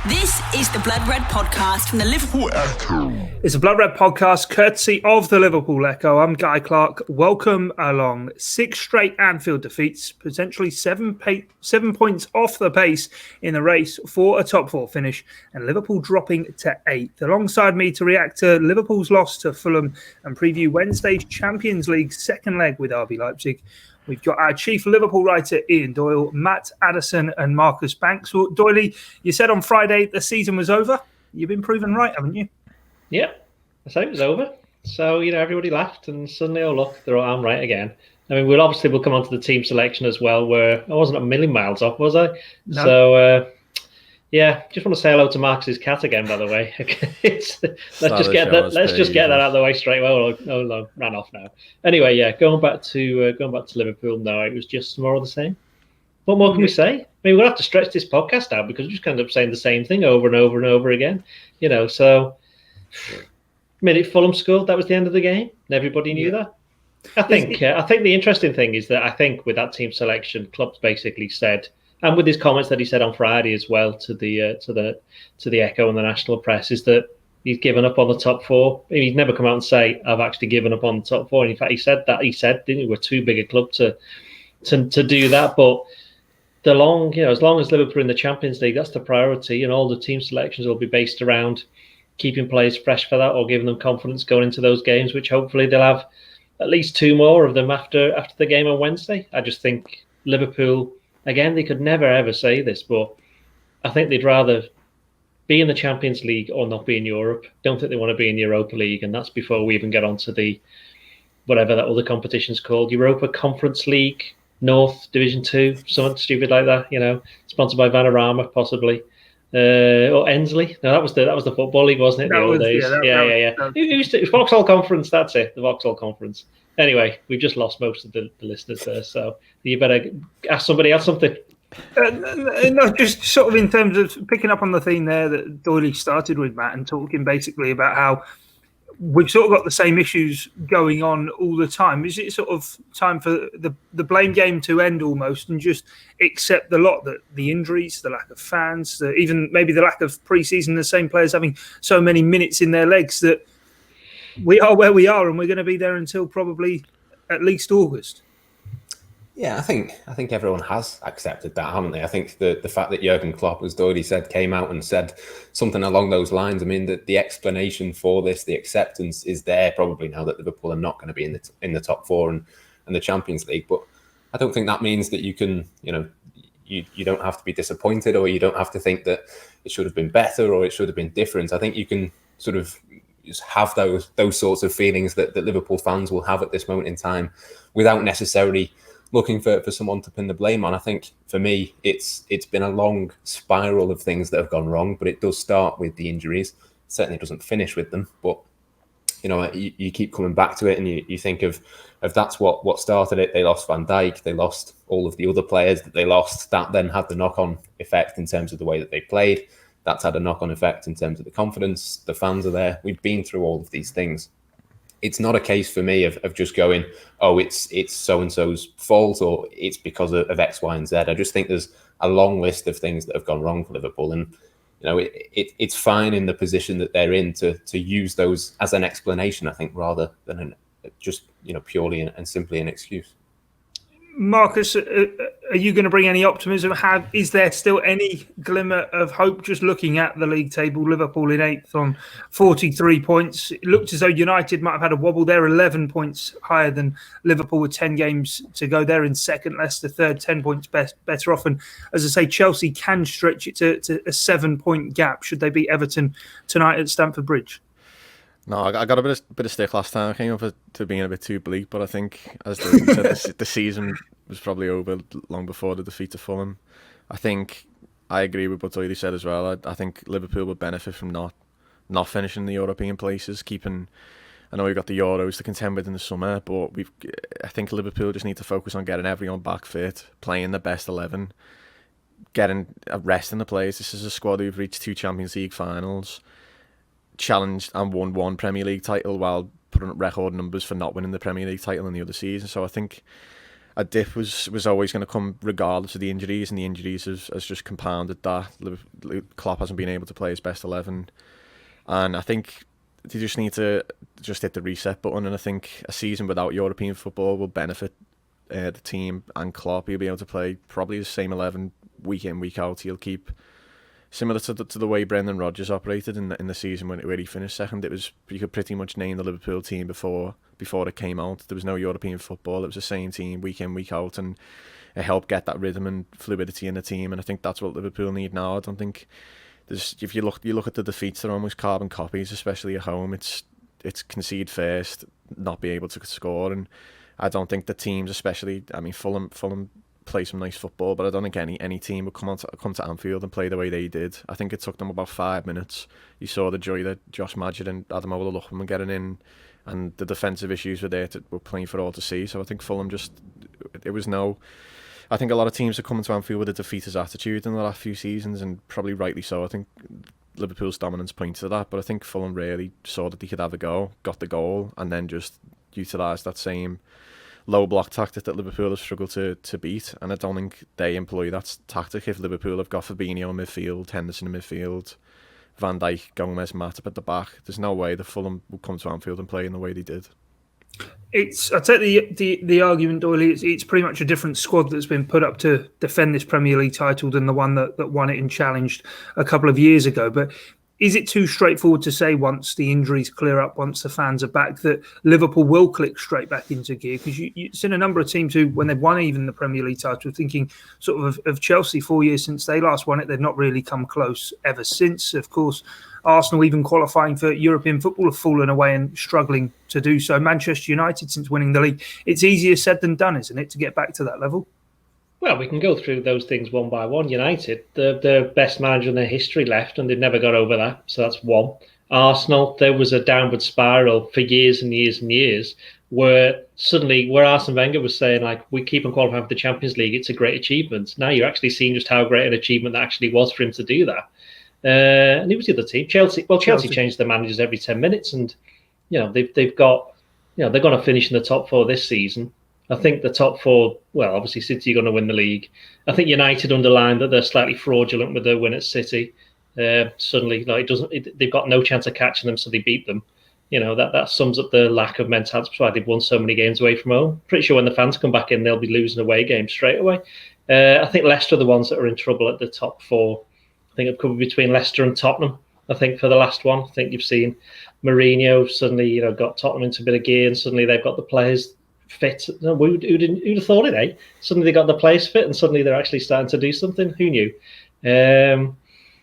This is the Blood Red podcast from the Liverpool Echo. It's a Blood Red podcast courtesy of the Liverpool Echo. I'm Guy Clarke. Welcome along. 6 straight Anfield defeats, potentially 7 points off the pace in the race for a top 4 finish, and Liverpool dropping to 8th. Alongside me to react to Liverpool's loss to Fulham and preview Wednesday's Champions League second leg with RB Leipzig, we've got our chief Liverpool writer, Ian Doyle, Matt, Addison and Marcus Banks. Well, Doyley, you said on Friday the season was over. You've been proven right, haven't you? Yeah, I said it was over. So, everybody laughed and suddenly, I'm right again. I mean, we'll come on to the team selection as well, where I wasn't a million miles off, was I? No. So, just want to say hello to Marcus's cat again, by the way. let's just get that out of the way straight away. Oh, ran off now. Anyway, going back to Liverpool now, it was just more of the same. What more can we say? I mean, we'll have to stretch this podcast out because we just end up saying the same thing over and over and over again. So minute Fulham scored, that was the end of the game, and everybody knew that. I think the interesting thing is that I think with that team selection, Klopp basically said, and with his comments that he said on Friday as well to the Echo and the national press, is that he's given up on the top 4. He's never come out and say, I've actually given up on the top 4. And in fact, he said, didn't he, we're too big a club to do that. But as long as Liverpool are in the Champions League, that's the priority, and all the team selections will be based around keeping players fresh for that or giving them confidence going into those games, which hopefully they'll have at least 2 more of them after the game on Wednesday. I just think Liverpool, again, they could never ever say this, but I think they'd rather be in the Champions League or not be in Europe. Don't think they want to be in the Europa League, and that's before we even get onto the whatever that other competition's called, Europa Conference League, North Division 2, something stupid like that. Sponsored by Vanarama possibly, or Ensley. No, that was the Football League, wasn't it? The old days. Yeah. It was Vauxhall Conference. That's it, the Vauxhall Conference. Anyway, we've just lost most of the listeners there, so you better ask somebody else something. No, just sort of in terms of picking up on the theme there that Doyle started with, Matt, and talking basically about how we've sort of got the same issues going on all the time. Is it sort of time for the blame game to end almost and just accept the lot, that the injuries, the lack of fans, even maybe the lack of pre-season, the same players having so many minutes in their legs, that we are where we are and we're going to be there until probably at least August? Yeah, I think everyone has accepted that, haven't they? I think the fact that Jurgen Klopp, as Doyle said, came out and said something along those lines. I mean, the explanation for this, the acceptance is there probably now that Liverpool are not going to be in the top 4 and the Champions League. But I don't think that means that you can, you don't have to be disappointed, or you don't have to think that it should have been better or it should have been different. I think you can sort of just have those sorts of feelings that Liverpool fans will have at this moment in time without necessarily looking for someone to pin the blame on. I think for me, it's been a long spiral of things that have gone wrong, but it does start with the injuries. It certainly doesn't finish with them, but you keep coming back to it, and you think of that's what started it. They lost Van Dijk, they lost all of the other players that they lost. That then had the knock-on effect in terms of the way that they played. That's had a knock-on effect in terms of the confidence. The fans are there. We've been through all of these things. It's not a case for me of just going, oh, it's so-and-so's fault, or it's because of X, Y, and Z. I just think there's a long list of things that have gone wrong for Liverpool. And, it's fine in the position that they're in to use those as an explanation, I think, rather than just, purely and simply an excuse. Marcus, are you going to bring any optimism? Is there still any glimmer of hope just looking at the league table? Liverpool in 8th on 43 points. It looked as though United might have had a wobble. They're 11 points higher than Liverpool with 10 games to go. They're in second, Leicester third, 10 points better off. And as I say, Chelsea can stretch it to a 7-point gap should they beat Everton tonight at Stamford Bridge. No, I got a bit of stick last time. I came up to being a bit too bleak, but I think, as Doyle said, the season was probably over long before the defeat to Fulham. I think I agree with what Doyle said as well. I think Liverpool would benefit from not finishing the European places, I know we've got the Euros to contend with in the summer, but I think Liverpool just need to focus on getting everyone back fit, playing the best 11, getting a rest in the players. This is a squad who've reached 2 Champions League finals, challenged and won 1 Premier League title while putting up record numbers for not winning the Premier League title in the other season. So I think a dip was always going to come regardless of the injuries, and the injuries has just compounded that. Klopp hasn't been able to play his best 11, and I think they just need to just hit the reset button. And I think a season without European football will benefit the team and Klopp. He'll be able to play probably the same 11 week in, week out. He'll keep similar to the way Brendan Rodgers operated in the season where he finished second. It was, you could pretty much name the Liverpool team before it came out. There was no European football. It was the same team week in, week out, and it helped get that rhythm and fluidity in the team. And I think that's what Liverpool need now. I don't think if you look at the defeats, they're almost carbon copies, especially at home. It's concede first, not be able to score, and I don't think the teams, especially, I mean, Fulham play some nice football, but I don't think any team would come to Anfield and play the way they did. I think it took them about 5 minutes. You saw the joy that Josh Maggett and Adam Lookman were getting in, and the defensive issues were playing for all to see. So I think Fulham I think a lot of teams are coming to Anfield with a defeaters attitude in the last few seasons, and probably rightly so. I think Liverpool's dominance points to that, but I think Fulham really saw that they could have a go, got the goal, and then just utilised that same low block tactic that Liverpool have struggled to beat. And I don't think they employ that tactic if Liverpool have got Fabinho in midfield, Henderson in midfield, Van Dijk, Gomez, Matip at the back. There's no way that Fulham will come to Anfield and play in the way they did. I take the argument, Doyle. It's pretty much a different squad that's been put up to defend this Premier League title than the one that won it and challenged a couple of years ago. But is it too straightforward to say once the injuries clear up, once the fans are back, that Liverpool will click straight back into gear? Because you've seen a number of teams who, when they've won even the Premier League title, thinking sort of Chelsea 4 years since they last won it, they've not really come close ever since. Of course, Arsenal, even qualifying for European football, have fallen away and struggling to do so. Manchester United, since winning the league, it's easier said than done, isn't it, to get back to that level? Well, we can go through those things one by one. United, the best manager in their history left, and they've never got over that. So that's one. Arsenal, there was a downward spiral for years and years and years, where Arsene Wenger was saying, like, we keep on qualifying for the Champions League, it's a great achievement. Now you're actually seeing just how great an achievement that actually was for him to do that. And it was the other team, Chelsea. Well, Chelsea changed their managers every 10 minutes, and they've got, they're going to finish in the top four this season. I think the top four, well, obviously City are going to win the league. I think United underlined that they're slightly fraudulent with their win at City. Suddenly, they've got no chance of catching them, so they beat them. That sums up the lack of mentality. That's why they've won so many games away from home. Pretty sure when the fans come back in, they'll be losing away games straight away. I think Leicester are the ones that are in trouble at the top four. I think it could be between Leicester and Tottenham. I think for the last one, I think you've seen Mourinho suddenly, got Tottenhm into a bit of gear, and suddenly they've got the players fit. Who'd have thought it, eh? Suddenly they got the players fit, and suddenly they're actually starting to do something. Who knew?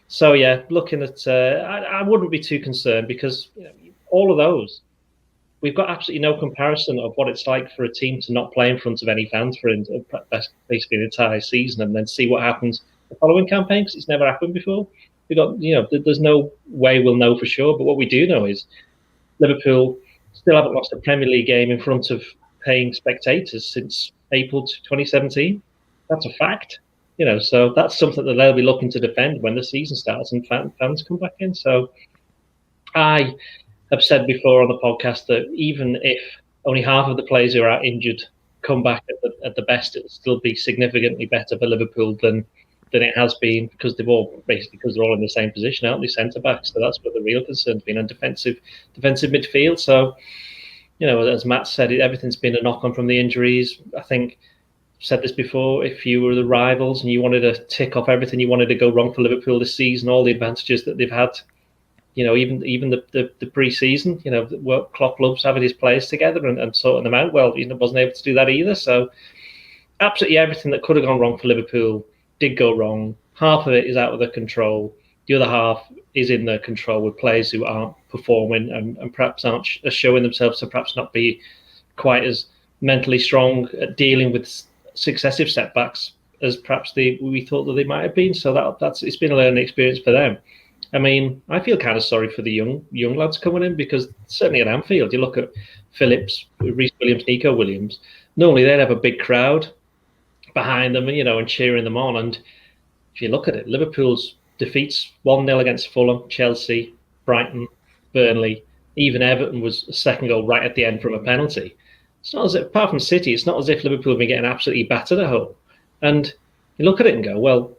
So yeah, looking at, I wouldn't be too concerned, because all of those, we've got absolutely no comparison of what it's like for a team to not play in front of any fans for basically an entire season, and then see what happens the following campaign, because it's never happened before. We got, there's no way we'll know for sure, but what we do know is Liverpool still haven't lost a Premier League game in front of paying spectators since April 2017. That's a fact, so that's something that they'll be looking to defend when the season starts and fans come back in. So I have said before on the podcast that even if only half of the players who are out injured come back at the best, it'll still be significantly better for Liverpool than it has been, because they're all in the same position, aren't they, centre backs? So that's what the real concern's been, on defensive midfield. So, as Matt said, everything's been a knock on from the injuries. I think I've said this before, if you were the rivals and you wanted to tick off everything you wanted to go wrong for Liverpool this season, all the advantages that they've had, even the pre-season, what Klopp loves having his players together and sorting them out. Well, wasn't able to do that either. So absolutely everything that could have gone wrong for Liverpool did go wrong. Half of it is out of their control. The other half is in their control, with players who aren't performing and perhaps aren't showing themselves to perhaps not be quite as mentally strong at dealing with successive setbacks as perhaps we thought that they might have been. So it's been a learning experience for them. I mean, I feel kind of sorry for the young lads coming in, because certainly at Anfield, you look at Phillips, Reece Williams, Nico Williams, normally they'd have a big crowd behind them, and cheering them on. And if you look at it, Liverpool's defeats 1-0 against Fulham, Chelsea, Brighton, Burnley, even Everton was a second goal right at the end from a penalty. it's not as if, apart from City, it's not as if Liverpool have been getting absolutely battered at home. And you look at it and go, well,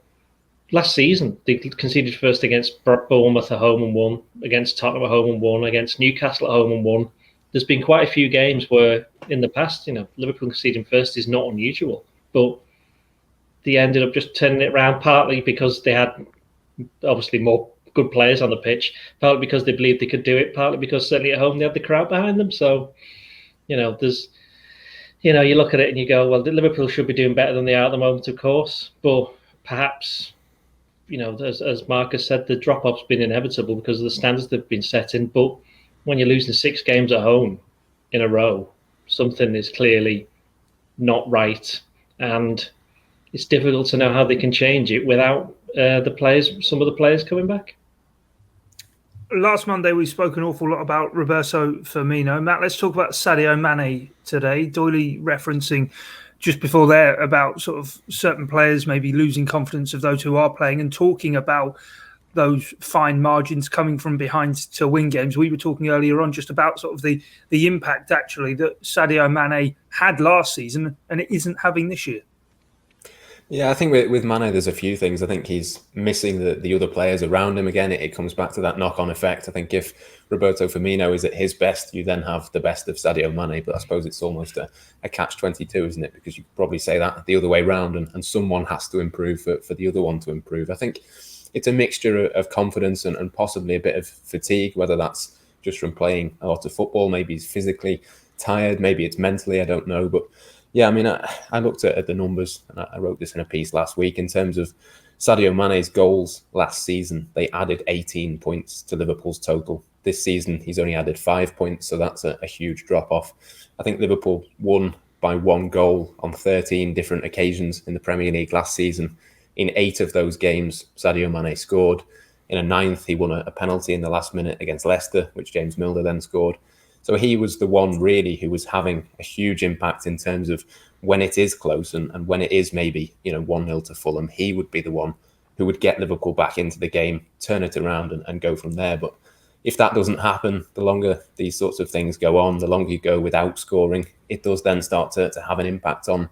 last season they conceded first against Bournemouth at home and won, against Tottenham at home and won, against Newcastle at home and won. There's been quite a few games where in the past, Liverpool conceding first is not unusual, but they ended up just turning it around, partly because they had obviously more good players on the pitch, partly because they believed they could do it, partly because certainly at home they had the crowd behind them. So, there's, you look at it and you go, well, Liverpool should be doing better than they are at the moment, of course, but perhaps, as Marcus said, the drop-off's been inevitable because of the standards they've been setting. But when you're losing 6 games at home in a row, something is clearly not right, and it's difficult to know how they can change it without some of the players coming back. Last Monday, we spoke an awful lot about Roberto Firmino. Matt, let's talk about Sadio Mane today. Doyle referencing just before there about sort of certain players maybe losing confidence of those who are playing and talking about those fine margins coming from behind to win games. We were talking earlier on just about sort of the impact actually that Sadio Mane had last season and it isn't having this year. Yeah, I think with Mane, there's a few things. I think he's missing the other players around him. Again, it comes back to that knock-on effect. I think if Roberto Firmino is at his best, you then have the best of Sadio Mane. But I suppose it's almost a catch-22, isn't it? Because you could probably say that the other way round, and someone has to improve for the other one to improve. I think it's a mixture of confidence and possibly a bit of fatigue, whether that's just from playing a lot of football. Maybe he's physically tired. Maybe it's mentally. I don't know. But yeah, I mean, I looked at the numbers, and I wrote this in a piece last week in terms of Sadio Mane's goals last season. They added 18 points to Liverpool's total. This season, he's only added 5 points, so that's a huge drop-off. I think Liverpool won by 1 goal on 13 different occasions in the Premier League last season. In 8 of those games, Sadio Mane scored. In a 9th, he won a penalty in the last minute against Leicester, which James Milner then scored. So he was the one really who was having a huge impact in terms of when it is close and when it is maybe 1-0 to Fulham, he would be the one who would get Liverpool back into the game, turn it around and go from there. But if that doesn't happen, the longer these sorts of things go on, the longer you go without scoring, it does then start to have an impact on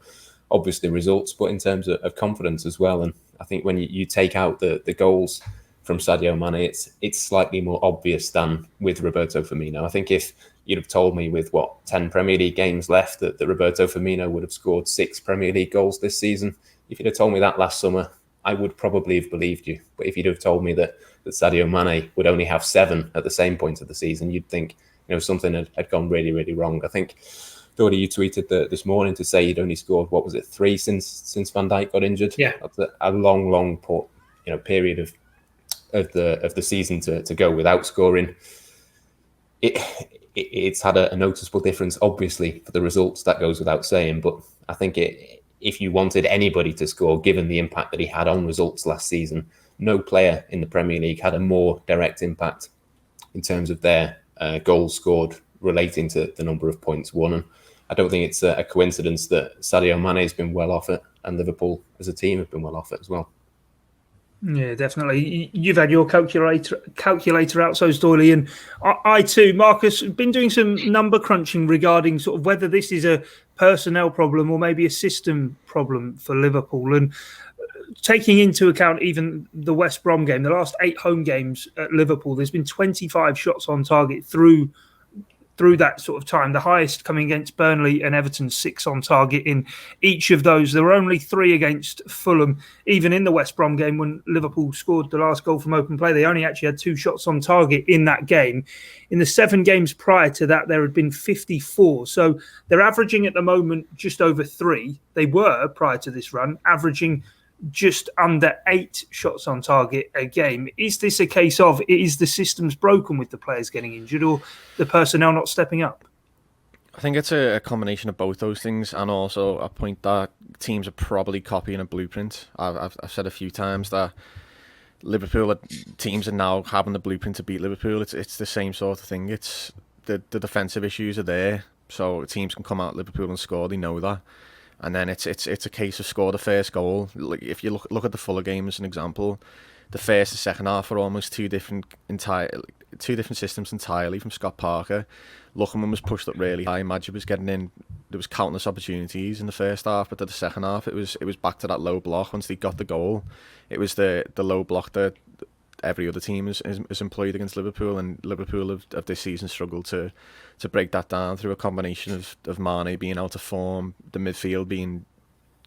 obviously results, but in terms of confidence as well. And I think when you take out the goals from Sadio Mane, it's slightly more obvious than with Roberto Firmino. I think if you'd have told me with 10 Premier League games left that Roberto Firmino would have scored 6 Premier League goals this season, if you'd have told me that last summer, I would probably have believed you. But if you'd have told me that Sadio Mane would only have 7 at the same point of the season, you'd think something had gone really, really wrong. I think, Doyle, you tweeted this morning to say he'd only scored 3 since Van Dijk got injured. Yeah, that's a long period of the season to go without scoring. It's had a noticeable difference, obviously, for the results. That goes without saying. But I think if you wanted anybody to score, given the impact that he had on results last season, no player in the Premier League had a more direct impact in terms of their goals scored relating to the number of points won. And I don't think it's a coincidence that Sadio Mane has been well off it, and Liverpool as a team have been well off it as well. Yeah, definitely. You've had your calculator out, so's Doyle, and I too, Marcus, been doing some number crunching regarding sort of whether this is a personnel problem or maybe a system problem for Liverpool. And taking into account even the West Brom game, the last 8 home games at Liverpool, there's been 25 shots on target through that sort of time, the highest coming against Burnley and Everton, 6 on target in each of those. There were only 3 against Fulham. Even in the West Brom game, when Liverpool scored the last goal from open play, they only actually had 2 shots on target in that game. In the 7 games prior to that, there had been 54. So they're averaging at the moment just over 3. They were, prior to this run, averaging just under 8 shots on target a game. Is this a case of, is the systems broken with the players getting injured or the personnel not stepping up? I think it's a combination of both those things, and also a point that teams are probably copying a blueprint. I've said a few times that Liverpool teams are now having the blueprint to beat Liverpool. It's the same sort of thing. It's the defensive issues are there, so teams can come out Liverpool and score. They know that. And then it's a case of score the first goal. Like if you look at the Fulham game as an example, the first and second half are almost two different systems entirely from Scott Parker. Luckerman was pushed up really high. Madja was getting in was countless opportunities in the first half, but in the second half it was back to that low block. Once they got the goal, it was the low block that every other team is employed against Liverpool, and Liverpool have this season struggled to break that down through a combination of Mane being out of form, the midfield being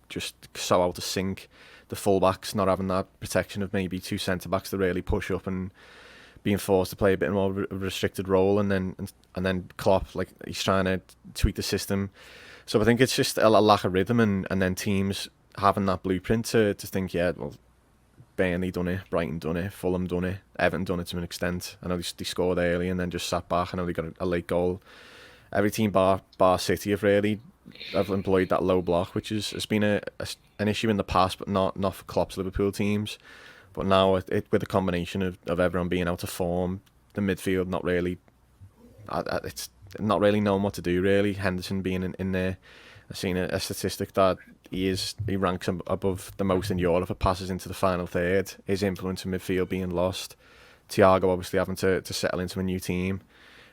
just so out of sync, the fullbacks not having that protection of maybe two centre backs to really push up and being forced to play a bit more of a restricted role, and then Klopp, like, he's trying to tweak the system. So I think it's just a lack of rhythm, and then teams having that blueprint to think, yeah, well, Burnley done it, Brighton done it, Fulham done it, Everton done it to an extent. I know they scored early and then just sat back. I know they got a late goal. Every team bar City have employed that low block, which has been an issue in the past, but not for Klopp's Liverpool teams. But now with a combination of everyone being out of form, the midfield not really, it's not really knowing what to do really. Henderson being in there, I've seen a statistic that he ranks above the most in Europe for passes into the final third. His influence in midfield being lost. Thiago obviously having to settle into a new team,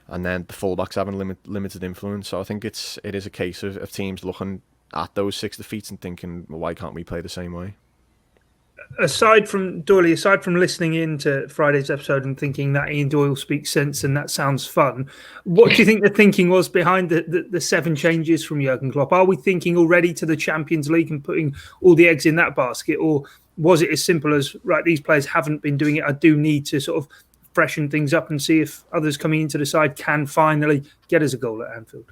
and then the fullbacks having limited influence. So I think it is a case of teams looking at those 6 defeats and thinking, well, why can't we play the same way? Aside from listening in to Friday's episode and thinking that Ian Doyle speaks sense and that sounds fun, what do you think the thinking was behind the 7 changes from Jurgen Klopp? Are we thinking already to the Champions League and putting all the eggs in that basket, or was it as simple as, right, these players haven't been doing it, I do need to sort of freshen things up and see if others coming into the side can finally get us a goal at Anfield?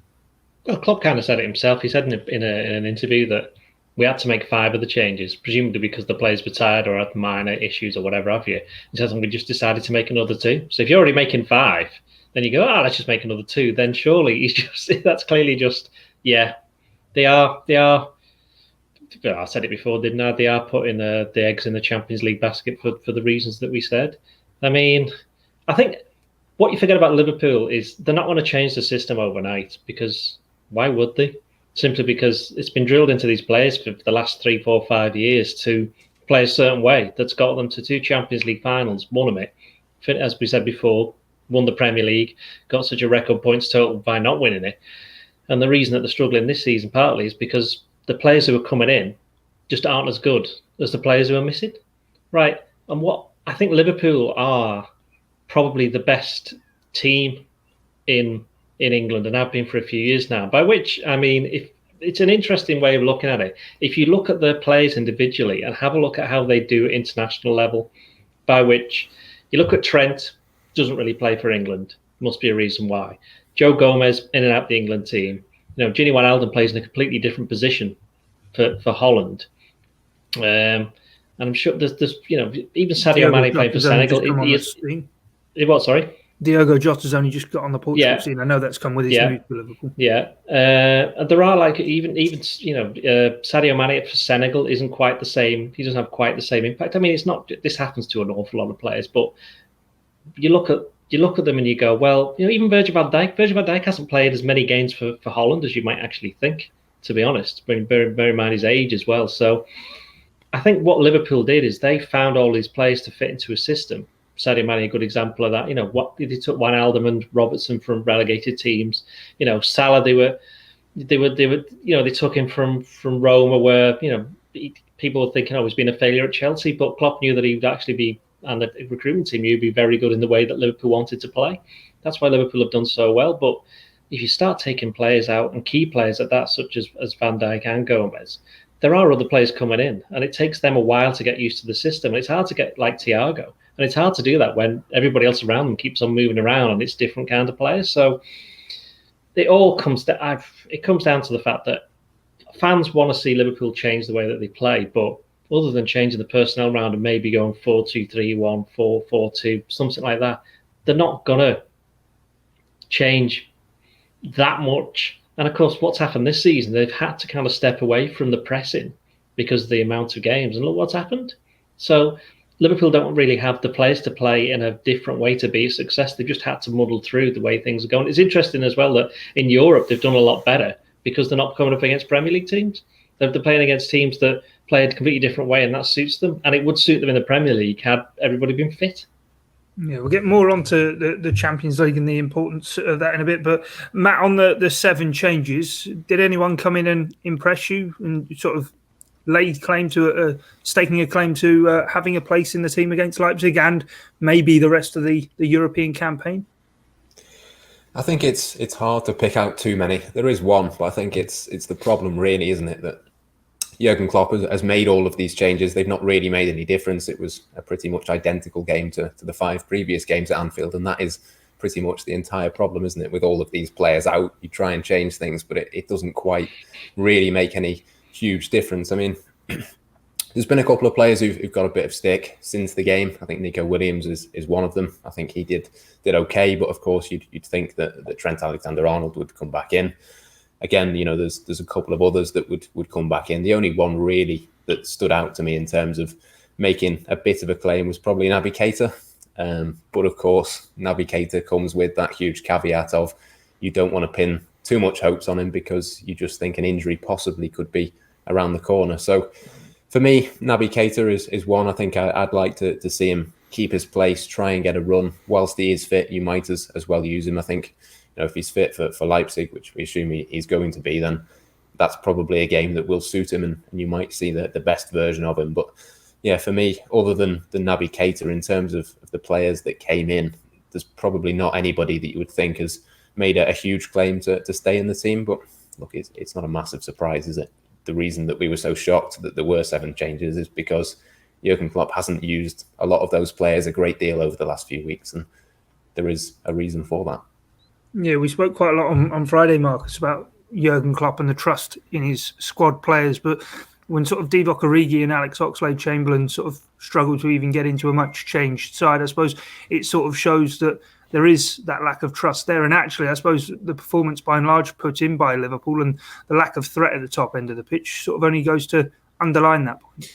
Well, Klopp kind of said it himself. He said in an interview that we had to make 5 of the changes, presumably because the players were tired or had minor issues or whatever have you. He says, and we just decided to make another 2. So if you're already making 5, then you go, let's just make another 2. Then surely that's clearly just, yeah, they are. I said it before, didn't I? They are putting the eggs in the Champions League basket for the reasons that we said. I mean, I think what you forget about Liverpool is they're not going to change the system overnight, because why would they? Simply because it's been drilled into these players for the last 3, 4, 5 years to play a certain way that's got them to 2 Champions League finals, won them it. As we said before, won the Premier League, got such a record points total by not winning it. And the reason that they're struggling this season partly is because the players who are coming in just aren't as good as the players who are missing. Right. And what I think Liverpool are probably the best team in England, and have been for a few years now, by which I mean, if it's an interesting way of looking at it. If you look at the players individually and have a look at how they do at international level, by which you look at Trent, doesn't really play for England, must be a reason why. Joe Gomez in and out the England team. Gini Wijnaldum plays in a completely different position for Holland. And I'm sure there's even Sadio Mane playing for Senegal. What? Sorry. Diogo Jota's only just got on the Portugal scene. I know that's come with his move to Liverpool. Yeah, and there are even Sadio Mane for Senegal isn't quite the same. He doesn't have quite the same impact. I mean, it's not. This happens to an awful lot of players, but you look at them and you go, well, even Virgil van Dijk. Virgil van Dijk hasn't played as many games for Holland as you might actually think. To be honest, bear in mind his age as well. So I think what Liverpool did is they found all these players to fit into a system. Sadio Mane, a good example of that. They took Wijnaldum and Robertson from relegated teams. Salah, they took him from Roma, where people were thinking, he's been a failure at Chelsea, but Klopp knew that he would actually be, and the recruitment team knew he'd be very good in the way that Liverpool wanted to play. That's why Liverpool have done so well. But if you start taking players out, and key players at that, such as Van Dijk and Gomez, there are other players coming in, and it takes them a while to get used to the system. And it's hard to get like Thiago. And it's hard to do that when everybody else around them keeps on moving around and it's different kind of players. So it comes down to the fact that fans want to see Liverpool change the way that they play. But other than changing the personnel around and maybe going 4-2-3-1, 4-4-2, something like that, they're not going to change that much. And of course, what's happened this season, they've had to kind of step away from the pressing because of the amount of games. And look what's happened. So Liverpool don't really have the players to play in a different way to be a success. They've just had to muddle through the way things are going. It's interesting as well that in Europe they've done a lot better because they're not coming up against Premier League teams. They're playing against teams that play a completely different way, and that suits them. And it would suit them in the Premier League had everybody been fit. Yeah, we'll get more onto the Champions League and the importance of that in a bit. But Matt, on the 7 changes, did anyone come in and impress you and sort of lay claim to staking a claim to having a place in the team against Leipzig and maybe the rest of the European campaign? I think it's hard to pick out too many. There is one, but I think it's the problem really, isn't it, that Jurgen Klopp has made all of these changes. They've not really made any difference. It was a pretty much identical game to the 5 previous games at Anfield, and that is pretty much the entire problem, isn't it? With all of these players out, you try and change things, but it doesn't quite really make any huge difference. I mean, there's been a couple of players who've got a bit of stick since the game. I think Nico Williams is one of them. I think he did okay, but of course you'd think that Trent Alexander-Arnold would come back in. Again, there's a couple of others that would come back in. The only one really that stood out to me in terms of making a bit of a claim was probably Naby Keita. But of course, Naby Keita comes with that huge caveat of you don't want to pin too much hopes on him because you just think an injury possibly could be around the corner. So for me, Naby Keita is one. I think I'd like to see him keep his place, try and get a run. Whilst he is fit, you might as well use him. I think if he's fit for Leipzig, which we assume he's going to be, then that's probably a game that will suit him and you might see the best version of him. But yeah, for me, other than Naby Keita, in terms of the players that came in, there's probably not anybody that you would think has made a huge claim to stay in the team. But look, it's not a massive surprise, is it? The reason that we were so shocked that there were 7 changes is because Jurgen Klopp hasn't used a lot of those players a great deal over the last few weeks, and there is a reason for that. Yeah, we spoke quite a lot on Friday, Marcus, about Jurgen Klopp and the trust in his squad players. But when sort of Divock Origi and Alex Oxlade-Chamberlain sort of struggle to even get into a much changed side, I suppose it sort of shows that there is that lack of trust there. And actually, I suppose the performance by and large put in by Liverpool and the lack of threat at the top end of the pitch sort of only goes to underline that point.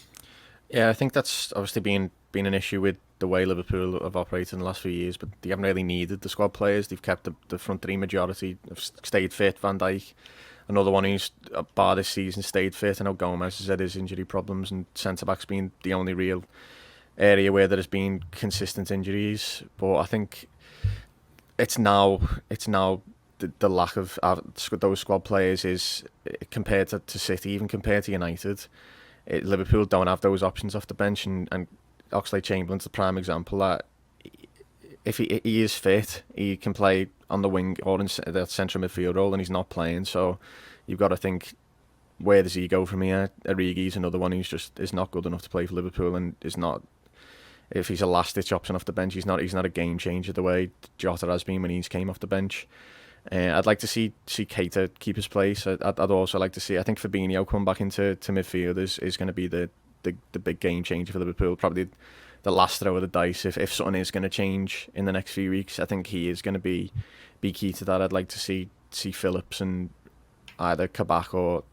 Yeah, I think that's obviously been an issue with the way Liverpool have operated in the last few years, but they haven't really needed the squad players. They've kept the front 3 majority, have stayed fit. Van Dijk, another one who's bar this season, stayed fit. I know Gomez has had his injury problems, and centre-backs being the only real area where there has been consistent injuries. But I think it's now the lack of those squad players is compared to City, even compared to United. Liverpool don't have those options off the bench, and Oxlade-Chamberlain's the prime example that if he is fit, he can play on the wing or in the central midfield role, and he's not playing. So you've got to think, where does he go from here? Origi's another one who's just is not good enough to play for Liverpool, and is not. If he's a last-ditch option off the bench, he's not a game changer the way Jota has been when he's came off the bench. I'd like to see Keita keep his place. I'd also like to see, I think Fabinho come back into midfield is going to be the big game changer for Liverpool. Probably the last throw of the dice. If something is going to change in the next few weeks, I think he is going to be key to that. I'd like to see Phillips and either Kabak or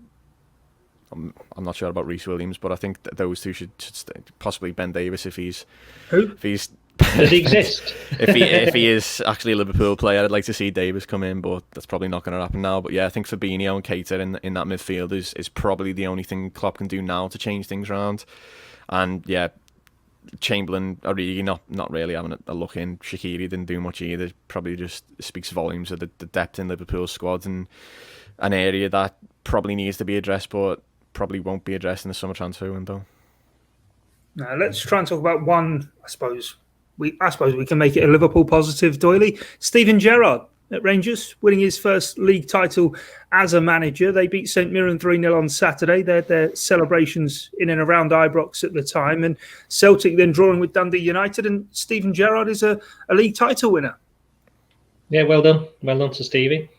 I'm not sure about Reece Williams, but I think those two should stay. Possibly Ben Davies if he's does he exist? if he is actually a Liverpool player, I'd like to see Davies come in, but that's probably not going to happen now. But yeah, I think Fabinho and Keita in that midfield is probably the only thing Klopp can do now to change things around. And yeah, Chamberlain, Origi not really having a look in. Shaqiri didn't do much either. Probably just speaks volumes of the depth in Liverpool's squad, and an area that probably needs to be addressed, but probably won't be addressed in the summer transfer window. Now let's try and talk about one. I suppose we can make it a Liverpool positive, Doyle. Steven Gerrard at Rangers, winning his first league title as a manager. They beat St Mirren 3-0 on Saturday. They had their celebrations in and around Ibrox at the time. And Celtic then drawing with Dundee United. And Steven Gerrard is a league title winner. Yeah, well done. Well done to Stevie.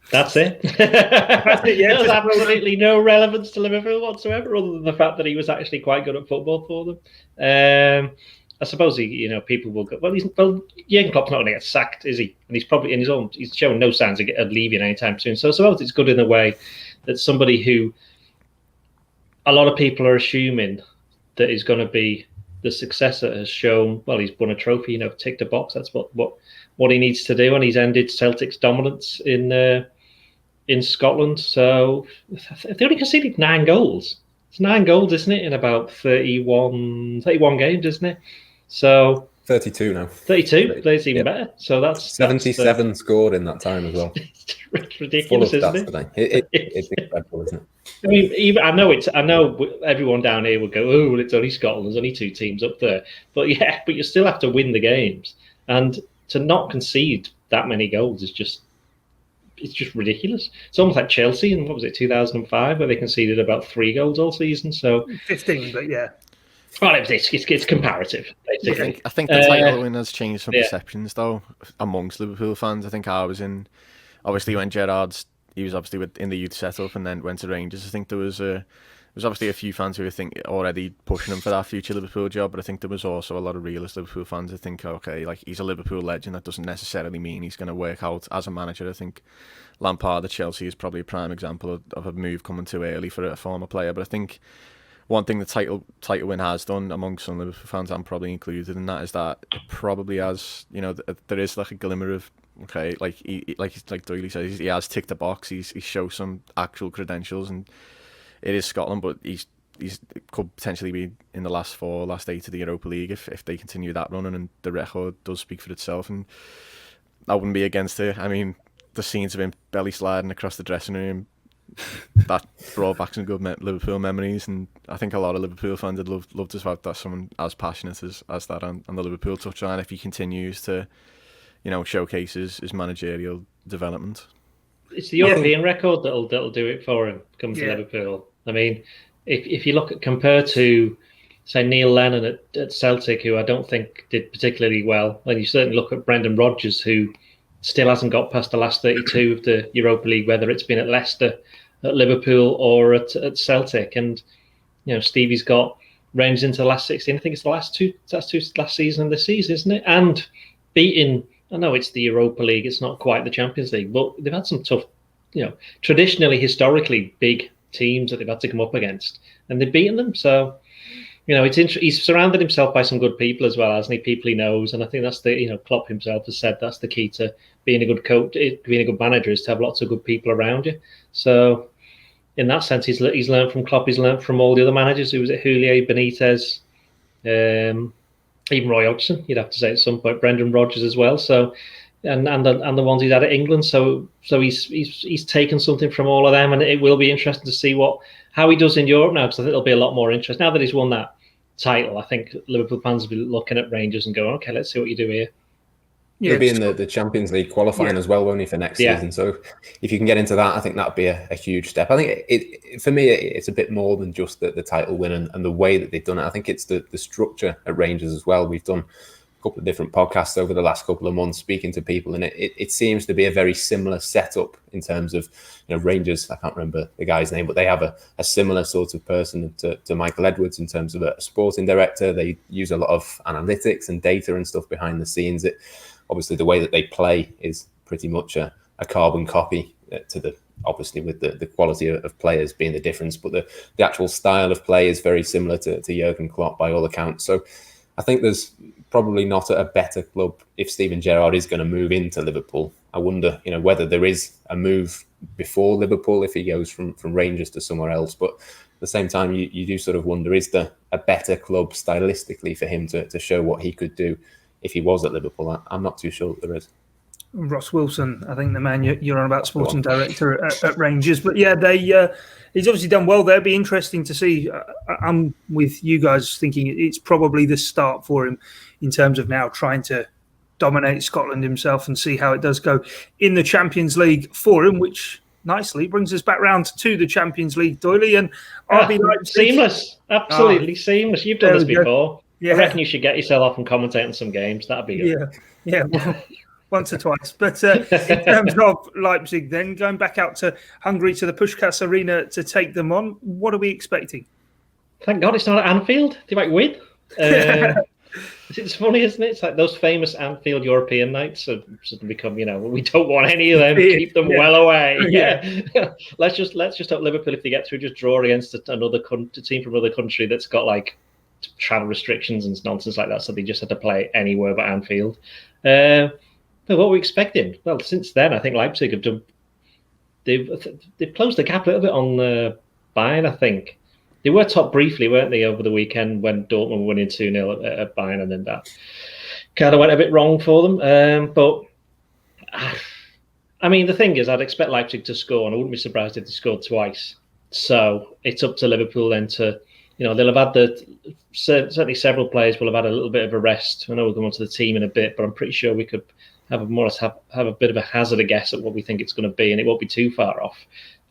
That's it. That's it, yeah. There's absolutely no relevance to Liverpool whatsoever, other than the fact that he was actually quite good at football for them. I suppose people will go. Jurgen Klopp's not going to get sacked, is he? And he's probably he's showing no signs of leaving anytime soon. So I suppose it's good in a way that somebody who a lot of people are assuming that is going to be the successor has shown. Well, he's won a trophy, ticked a box. That's what he needs to do, and he's ended Celtic's dominance in Scotland. So they only conceded 9 goals. It's 9 goals, isn't it, in about 31 games, isn't it? So 32 now. 32, that's even better. So that's 77 scored in that time as well. It's ridiculous, isn't it? Today. It's incredible, isn't it? I mean, I know everyone down here would go, oh, well, it's only Scotland. There's only 2 teams up there. But you still have to win the games, and to not concede that many goals is just ridiculous. It's almost like Chelsea in, what was it, 2005, where they conceded about 3 goals all season. So 15, but yeah. Well, it's comparative, basically. I think the title win has changed some perceptions, though, amongst Liverpool fans. I think I was in, obviously, when Gerrard, he was obviously in the youth setup and then went to Rangers. I think there was obviously a few fans who were already pushing him for that future Liverpool job, but I think there was also a lot of realist Liverpool fans who think, okay, like, he's a Liverpool legend. That doesn't necessarily mean he's going to work out as a manager. I think Lampard at Chelsea is probably a prime example of a move coming too early for a former player, but I think one thing the title win has done amongst some Liverpool fans, I'm probably included in that, is that it probably has, there is like a glimmer of, okay, like Doyle says, he has ticked the box, he's shown some actual credentials, and it is Scotland, but he's could potentially be in the last 8 of the Europa League if they continue that running, and the record does speak for itself, and I wouldn't be against it. I mean, the scenes of him belly sliding across the dressing room, that brought back some good Liverpool memories, and I think a lot of Liverpool fans would love to have that someone as passionate as that on the Liverpool touchline if he continues to, showcase his managerial development. It's the European record that'll do it for him coming to Liverpool. I mean, if you look at compared to, say, Neil Lennon at Celtic, who I don't think did particularly well, and you certainly look at Brendan Rodgers, who still hasn't got past the last 32 of the Europa League, whether it's been at Leicester, at Liverpool, or at Celtic. And Stevie's got Rangers into the last 16. I think it's the last season of the season, isn't it? And beating, I know it's the Europa League, it's not quite the Champions League, but they've had some tough, traditionally, historically big teams that they've had to come up against, and they've beaten them. So, he's surrounded himself by some good people as well, hasn't he? People he knows, and I think that's Klopp himself has said that's the key to being a good coach, being a good manager, is to have lots of good people around you. So, in that sense, he's learned from Klopp. He's learned from all the other managers. Who was it? Houllier, Benitez, even Roy Hodgson. You'd have to say at some point, Brendan Rodgers as well. So, and the ones he's had at England. So he's taken something from all of them, and it will be interesting to see how he does in Europe now, because I think there'll be a lot more interest now that he's won that title. I think Liverpool fans will be looking at Rangers and going, okay, let's see what you do here. Yeah, he'll be in the Champions League qualifying as well, won't he, for next season? So if you can get into that, I think that'd be a huge step. I think for me, it's a bit more than just the title win and the way that they've done it. I think it's the structure at Rangers as well. We've done a couple of different podcasts over the last couple of months speaking to people, and it seems to be a very similar setup in terms of, Rangers. I can't remember the guy's name, but they have a similar sort of person to Michael Edwards in terms of a sporting director. They use a lot of analytics and data and stuff behind the scenes. Obviously, the way that they play is pretty much a carbon copy obviously with the quality of players being the difference, but the actual style of play is very similar to Jurgen Klopp by all accounts. So I think there's probably not a better club if Steven Gerrard is going to move into Liverpool. I wonder, whether there is a move before Liverpool if he goes from Rangers to somewhere else. But at the same time, you do sort of wonder, is there a better club stylistically for him to show what he could do if he was at Liverpool? I'm not too sure that there is. Ross Wilson, I think the man you're on about, sporting director at Rangers. But yeah, he's obviously done well there. It'd be interesting to see. I'm with you guys thinking it's probably the start for him in terms of now trying to dominate Scotland himself and see how it does go in the Champions League for him, which nicely brings us back round to the Champions League, Doyle. And RB Leipzig. Seamless. Absolutely seamless. You've done this before. Yeah. I reckon you should get yourself off and commentate on some games. That'd be good. Yeah. Well, once or twice. But in terms of Leipzig, then going back out to Hungary to the Puskás Arena to take them on, what are we expecting? Thank God it's not at Anfield. They might win. It's funny, isn't it? It's like those famous Anfield European nights have become, we don't want any of them. Keep them well away. Yeah. Let's just hope Liverpool, if they get through, just draw against another team from another country that's got like travel restrictions and nonsense like that. So they just had to play anywhere but Anfield. But what are we expecting? Well, since then, I think Leipzig have done. They've closed the gap a little bit on Bayern. I think they were top briefly, weren't they, over the weekend when Dortmund were winning 2-0 at Bayern, and then that kind of went a bit wrong for them. But I mean, the thing is, I'd expect Leipzig to score, and I wouldn't be surprised if they scored twice. So it's up to Liverpool then to, they'll have had certainly several players will have had a little bit of a rest. I know we'll go on to the team in a bit, but I'm pretty sure we could have a bit of a hazard a guess at what we think it's going to be, and it won't be too far off.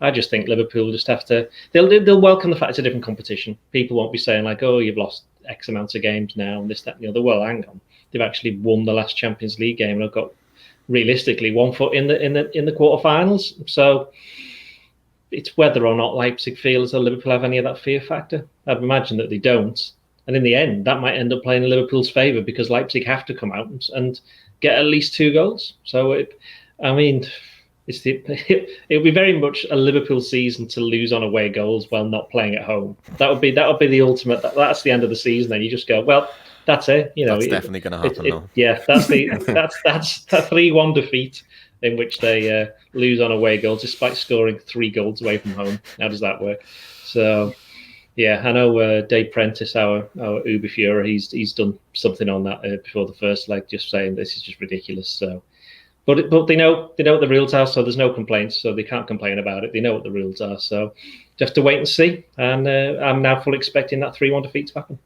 I just think Liverpool just have to. They'll welcome the fact it's a different competition. People won't be saying like, "Oh, you've lost X amount of games now," and this, that, and the other. Well, hang on, they've actually won the last Champions League game, and have got realistically 1 foot in the quarterfinals. So it's whether or not Leipzig feel as though Liverpool have any of that fear factor. I'd imagine that they don't, and in the end, that might end up playing in Liverpool's favour because Leipzig have to come out and get at least 2 goals. So it'll be very much a Liverpool season to lose on away goals while not playing at home. That would be the ultimate. That's the end of the season. Then you just go, well, that's it. That's definitely going to happen. Though. Yeah, that's a 3-1 defeat in which they lose on away goals despite scoring 3 goals away from home. How does that work? So, yeah, I know Dave Prentice, our Uber Führer, he's done something on that before the first leg, just saying this is just ridiculous. So. But they know what the rules are, so there's no complaints, so they can't complain about it. They know what the rules are, so just to wait and see. And I'm now fully expecting that 3-1 defeat to happen.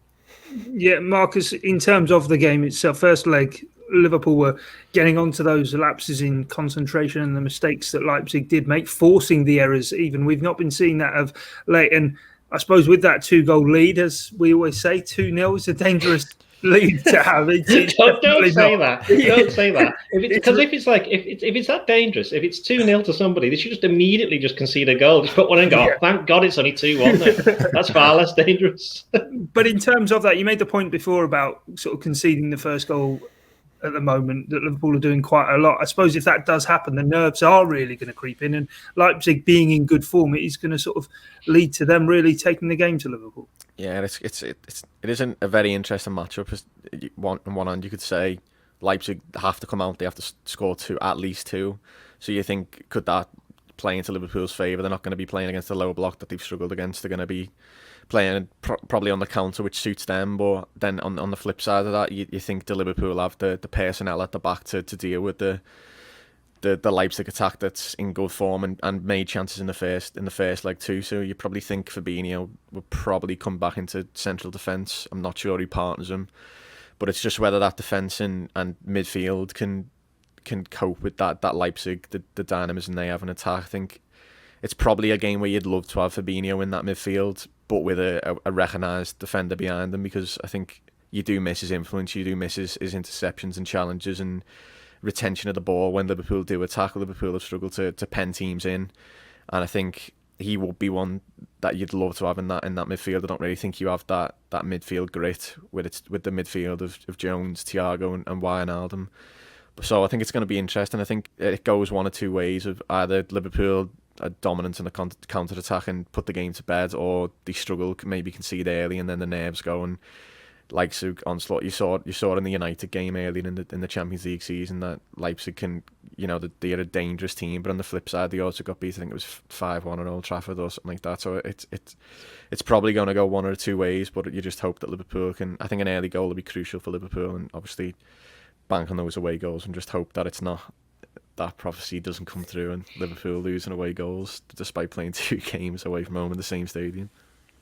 Yeah, Marcus, in terms of the game itself, first leg, Liverpool were getting onto those lapses in concentration and the mistakes that Leipzig did make, forcing the errors even. We've not been seeing that of late. And I suppose with that 2-goal lead, as we always say, 2-0 is a dangerous lead to have. Don't say that. Don't say that. Because if it's that dangerous, if it's 2-0 to somebody, they should just immediately just concede a goal. Just put one in and go, thank God it's only 2-1. That's far less dangerous. But in terms of that, you made the point before about sort of conceding the first goal at the moment that Liverpool are doing quite a lot. I suppose if that does happen, the nerves are really going to creep in, and Leipzig being in good form, it is going to sort of lead to them really taking the game to Liverpool. Yeah, it isn't a very interesting matchup. On one hand, you could say Leipzig have to come out; they have to score at least 2. So you think, could that play into Liverpool's favour? They're not going to be playing against the lower block that they've struggled against. They're going to be playing probably on the counter, which suits them. But then on the flip side of that, you think the Liverpool have the personnel at the back to deal with the Leipzig attack that's in good form and made chances in the first leg too. So you probably think Fabinho will probably come back into central defence. I'm not sure he partners him, but it's just whether that defence and midfield can cope with that Leipzig, the dynamism they have in attack. I think it's probably a game where you'd love to have Fabinho in that midfield, but with a recognised defender behind him, because I think you do miss his influence, you do miss his interceptions and challenges and retention of the ball when Liverpool do attack. Liverpool have struggled to pen teams in, and I think he will be one that you'd love to have in that midfield. I don't really think you have that midfield grit with the midfield of Jones, Thiago and Wijnaldum. So I think it's going to be interesting. I think it goes one or two ways of either Liverpool are dominant in the counter attack and put the game to bed, or they struggle, maybe concede early, and then the nerves go and like onslaught. You saw it in the United game earlier in the Champions League season that Leipzig can, they're a dangerous team, but on the flip side they also got beat. I think it was 5-1 at Old Trafford or something like that. So it's probably going to go one or two ways, but you just hope that Liverpool can. I think an early goal will be crucial for Liverpool, and obviously bank on those away goals and just hope that it's not. That prophecy doesn't come through and Liverpool losing away goals despite playing 2 games away from home in the same stadium.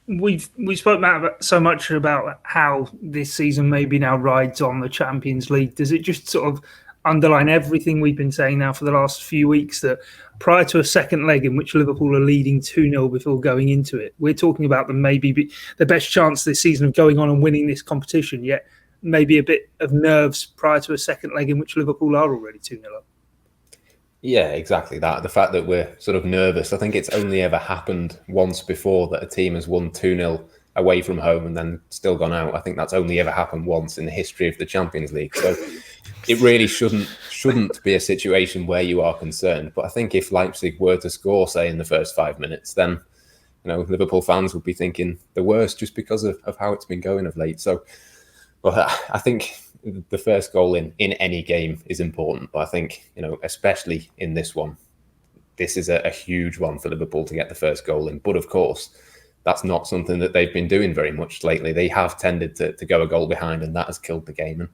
We spoke, Matt, so much about how this season maybe now rides on the Champions League. Does it just sort of underline everything we've been saying now for the last few weeks, that prior to a second leg in which Liverpool are leading 2-0 before going into it, we're talking about them maybe be the best chance this season of going on and winning this competition, yet maybe a bit of nerves prior to a second leg in which Liverpool are already 2-0 up? Yeah, exactly that. The fact that we're sort of nervous, I think it's only ever happened once before that a team has won 2-0 away from home and then still gone out. I think that's only ever happened once in the history of the Champions League. So it really shouldn't be a situation where you are concerned. But I think if Leipzig were to score, say, in the first 5 minutes, then Liverpool fans would be thinking the worst just because of how it's been going of late. So I think the first goal in any game is important, but I think, especially in this one, this is a huge one for Liverpool to get the first goal in. But of course, that's not something that they've been doing very much lately. They have tended to go a goal behind, and that has killed the game. And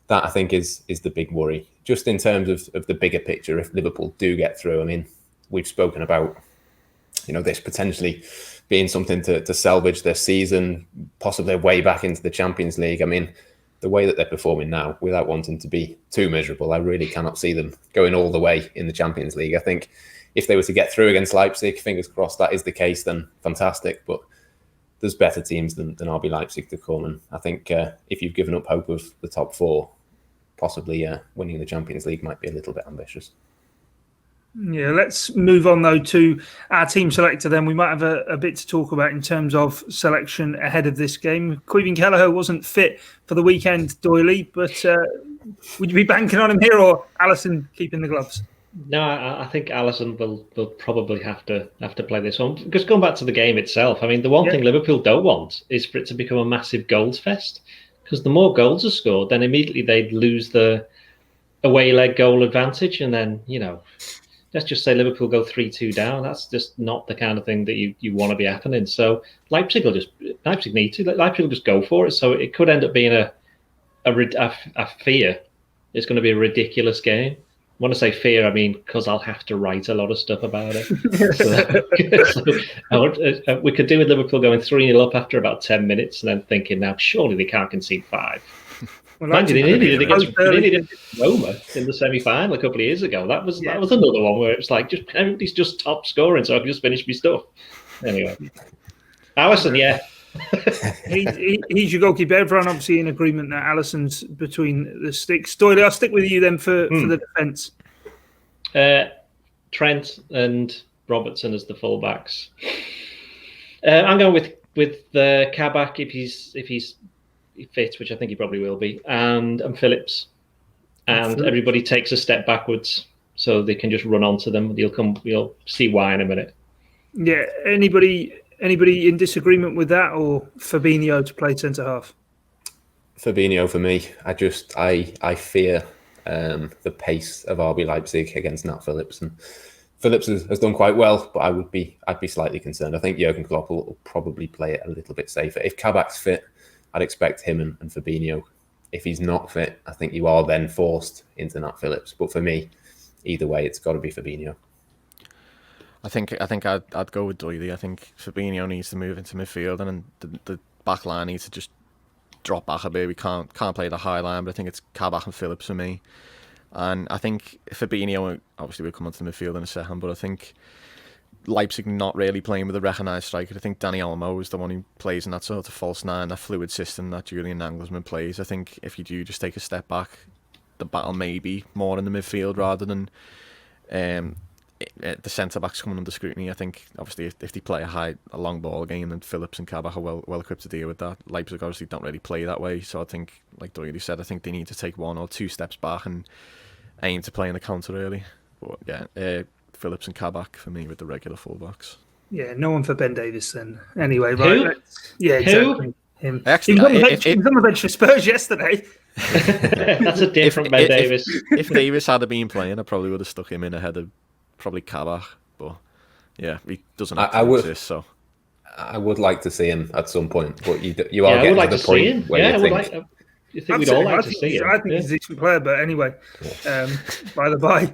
that I think is the big worry. Just in terms of the bigger picture, if Liverpool do get through, I mean, we've spoken about, this potentially being something to salvage their season, possibly a way back into the Champions League. I mean, the way that they're performing now, without wanting to be too miserable, I really cannot see them going all the way in the Champions League. I think if they were to get through against Leipzig, fingers crossed that is the case, then fantastic. But there's better teams than RB Leipzig to come. And I think if you've given up hope of the top four, possibly winning the Champions League might be a little bit ambitious. Yeah, let's move on, though, to our team selector then. We might have a bit to talk about in terms of selection ahead of this game. Caoimhín Kelleher wasn't fit for the weekend, Doyle, but would you be banking on him here or Alisson keeping the gloves? No, I think Alisson will probably have to play this one. Because going back to the game itself, I mean, the one thing Liverpool don't want is for it to become a massive goals fest. Because the more goals are scored, then immediately they'd lose the away leg goal advantage. And then, let's just say Liverpool go 3-2 down. That's just not the kind of thing that you want to be happening. So Leipzig will just go for it. So it could end up being a fear. It's going to be a ridiculous game. When I say fear, I mean because I'll have to write a lot of stuff about it. We could do with Liverpool going 3-0 up after about 10 minutes and then thinking, now surely they can't concede 5. Well, mind you, they needed it against Roma in the semi-final a couple of years ago. That was another one where it's like everybody's just top scoring, so I can just finish my stuff. Anyway, Alisson, yeah. he's your goalkeeper. Everyone obviously in agreement that Alisson's between the sticks. Doyle, I'll stick with you then for the defence. Trent and Robertson as the fullbacks. I'm going with Kabak if he's fit, which I think he probably will be, and Phillips, and everybody takes a step backwards so they can just run onto them. You'll see why in a minute. Yeah. Anybody in disagreement with that, or Fabinho to play centre half? Fabinho for me. I fear the pace of RB Leipzig against Nat Phillips, and Phillips has done quite well, but I'd be slightly concerned. I think Jurgen Klopp will probably play it a little bit safer. If Kabak's fit, I'd expect him and Fabinho. If he's not fit, I think you are then forced into Nat Phillips. But for me, either way, it's got to be Fabinho. I think I'd go with Doyle. I think Fabinho needs to move into midfield, and the back line needs to just drop back a bit. We can't play the high line, but I think it's Kabak and Phillips for me. And I think Fabinho, obviously we'll come on to the midfield in a second, but I think Leipzig not really playing with a recognised striker. I think Dani Olmo is the one who plays in that sort of false nine, that fluid system that Julian Nagelsmann plays. I think if you do just take a step back, the battle may be more in the midfield rather than the centre-backs coming under scrutiny. I think, obviously, if they play a long ball game, then Phillips and Kabak are well equipped to deal with that. Leipzig obviously don't really play that way, so I think, like Doyle said, I think they need to take 1 or 2 steps back and aim to play in the counter early. But yeah, Phillips and Kabak for me with the regular fullbacks. Yeah, no one for Ben Davies then. Anyway, right? Who? Yeah, exactly. Him. Actually, he was on the bench for Spurs yesterday. That's a different Ben Davies. If Davies had been playing, I probably would have stuck him in ahead of probably Kabak, but yeah, he doesn't have to exist, so I would like to see him at some point, but you are getting to the point where you think we'd all like to see him. I think he's a decent player, but anyway, by the by,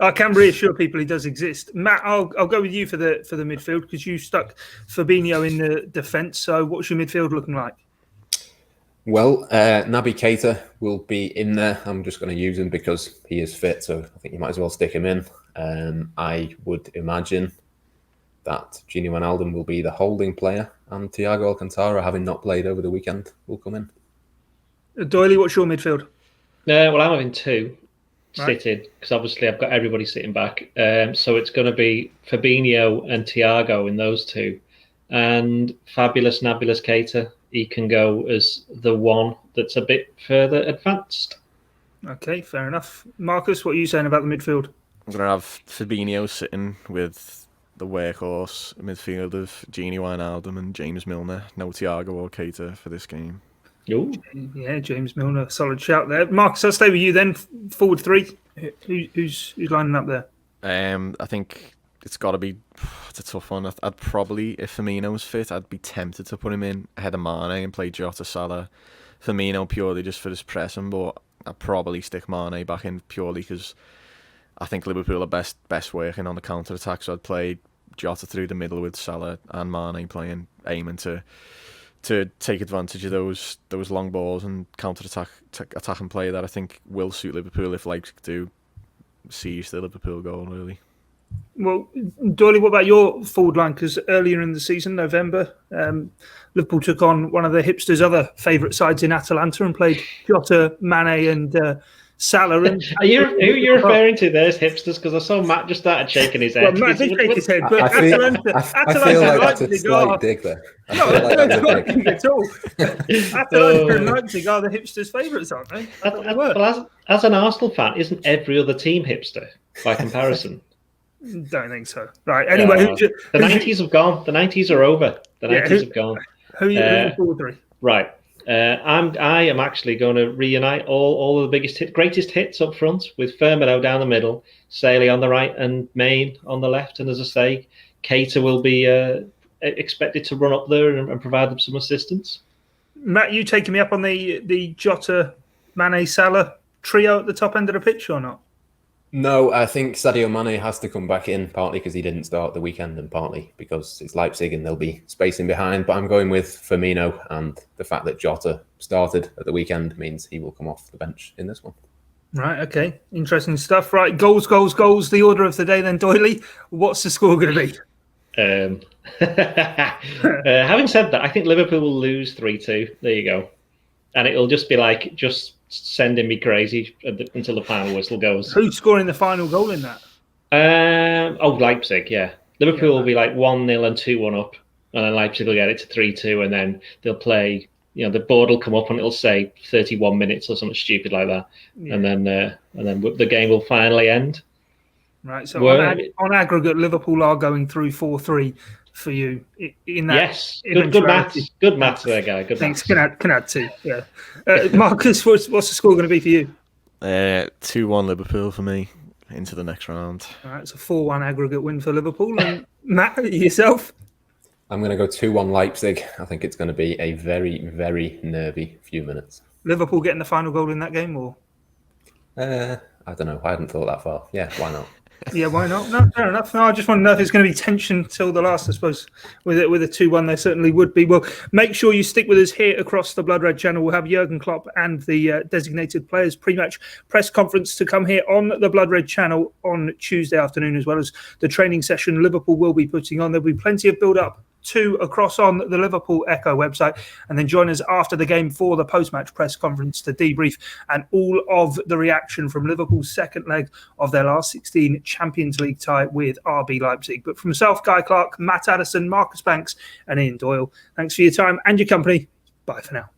I can reassure people he does exist. Matt, I'll go with you for the midfield because you stuck Fabinho in the defence. So what's your midfield looking like? Well, Naby Keita will be in there. I'm just going to use him because he is fit, so I think you might as well stick him in. I would imagine that Gini Wijnaldum will be the holding player, and Thiago Alcantara, having not played over the weekend, will come in. Doyle, what's your midfield? Well, I'm having 2 sitting because obviously I've got everybody sitting back. So it's going to be Fabinho and Thiago in those 2, and fabulous Nabilus Keita. He can go as the one that's a bit further advanced. Okay, fair enough. Marcus, what are you saying about the midfield? I'm going to have Fabinho sitting with the workhorse midfield of Gini Wijnaldum and James Milner. No Thiago or Keita for this game. Ooh. Yeah, James Milner, solid shout there. Marcus, I'll stay with you then. Forward 3. Who's lining up there? I think it's got to be. It's a tough one. I'd probably, if Firmino was fit, I'd be tempted to put him in ahead of Mane and play Jota, Salah, Firmino purely just for his pressing, but I'd probably stick Mane back in purely because I think Liverpool are best working on the counter attack. So I'd play Jota through the middle with Salah and Mane aiming to take advantage of those long balls and counter attack and play that I think will suit Liverpool if Leipzig do seize the Liverpool goal really. Well, Doyle, what about your forward line? Because earlier in the season, November, Liverpool took on one of the hipsters' other favourite sides in Atalanta and played Jota, Mane and Salah. And who are you referring to there as hipsters? Because I saw Matt just started shaking his head. Well, Matt did shake his head, but I feel like that's a Leipzig slight dig there. No, it's not a dig at all. Atalanta and Leipzig are the hipsters' favourites, aren't they? Well, as an Arsenal fan, isn't every other team hipster by comparison? Don't think so. Right. Anyway, the 90s have gone. The 90s are over. The 90s have gone. Who are you forward three? Right. I am actually going to reunite all of the greatest hits up front with Firmino down the middle, Saley on the right, and Mane on the left. And as I say, Keita will be expected to run up there and provide them some assistance. Matt, you taking me up on the Jota, Mane, Salah trio at the top end of the pitch or not? No, I think Sadio Mane has to come back in, partly because he didn't start the weekend and partly because it's Leipzig and they'll be spacing behind. But I'm going with Firmino, and the fact that Jota started at the weekend means he will come off the bench in this one. Right, okay. Interesting stuff. Right, goals. The order of the day then, Doyley. What's the score going to be? Having said that, I think Liverpool will lose 3-2. There you go. And it'll just be like, just sending me crazy until the final whistle goes. Who's scoring the final goal in that? Leipzig, yeah. Liverpool will be like 1-0 and 2-1 up, and then Leipzig will get it to 3-2, and then they'll play. The board will come up and it'll say 31 minutes or something stupid like that, and then the game will finally end. Right. So on aggregate, Liverpool are going through 4-3 for you in that. Yes. Good maths. Good maths there, Guy. Good Thanks. maths. Can add two. Yeah. Marcus, what's the score going to be for you? 2-1 Liverpool for me into the next round. All right. It's a 4-1 aggregate win for Liverpool. And Matt, yourself? I'm going to go 2-1 Leipzig. I think it's going to be a very, very nervy few minutes. Liverpool getting the final goal in that game, or? I don't know. I hadn't thought that far. Yeah, why not? Yeah, why not? No, fair enough. No, I just want to know if there's going to be tension till the last, I suppose. With a 2-1, there certainly would be. Well, make sure you stick with us here across the Blood Red channel. We'll have Jurgen Klopp and the designated players pre-match press conference to come here on the Blood Red channel on Tuesday afternoon, as well as the training session Liverpool will be putting on. There'll be plenty of build-up to across on the Liverpool Echo website, and then join us after the game for the post-match press conference to debrief and all of the reaction from Liverpool's second leg of their last 16 Champions League tie with RB Leipzig. But from myself, Guy Clarke, Matt Addison, Marcus Banks and Ian Doyle, thanks for your time and your company. Bye for now.